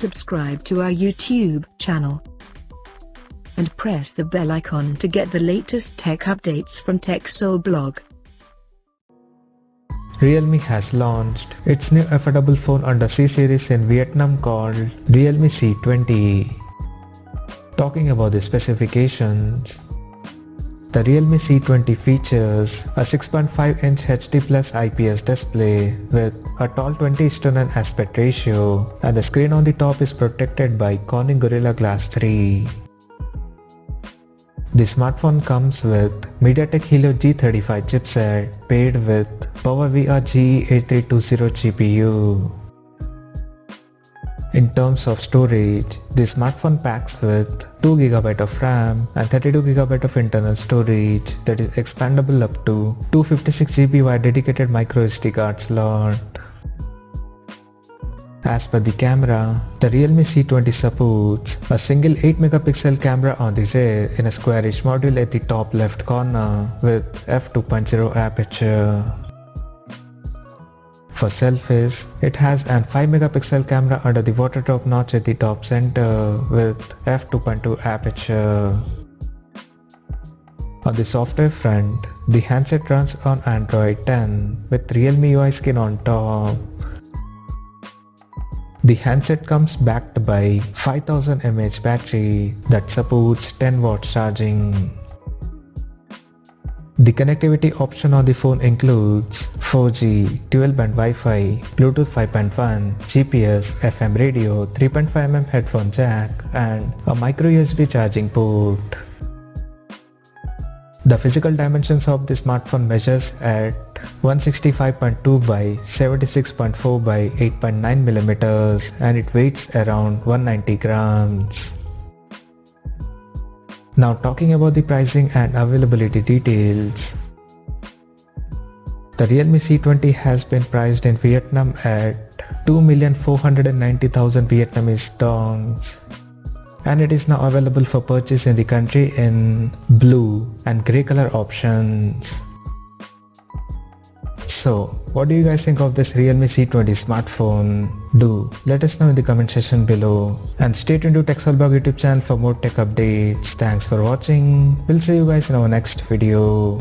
subscribe to our YouTube channel and press the bell icon to get the latest tech updates from TechSole Blog. Realme has launched its new affordable phone under C series in Vietnam called Realme C20. Talking about the specifications, the Realme C20 features a 6.5-inch HD Plus IPS display with a tall 20:9 aspect ratio, and the screen on the top is protected by Corning Gorilla Glass 3. The smartphone comes with MediaTek Helio G35 chipset paired with PowerVR GE8320 GPU. In terms of storage, the smartphone packs with 2GB of RAM and 32GB of internal storage that is expandable up to 256GB via dedicated microSD card slot. As per the camera, the Realme C20 supports a single 8MP camera on the rear in a squarish module at the top left corner with f2.0 aperture. For selfies, it has an 5MP camera under the water drop notch at the top center with f2.2 aperture. On the software front, the handset runs on Android 10 with Realme UI skin on top. The handset comes backed by 5000 mAh battery that supports 10 watts charging. The connectivity option on the phone includes 4G, dual-band Wi-Fi, Bluetooth 5.1, GPS, FM radio, 3.5mm headphone jack, and a micro USB charging port. The physical dimensions of the smartphone measures at 165.2 by 76.4 by 8.9mm and it weighs around 190 grams. Now talking about the pricing and availability details. The Realme C20 has been priced in Vietnam at 2,490,000 Vietnamese dongs, and it is now available for purchase in the country in blue and grey color options. So, what do you guys think of this Realme C20 smartphone? Do let us know in the comment section below, and stay tuned to TechSole Blog YouTube channel for more tech updates. Thanks for watching. We'll see you guys in our next video.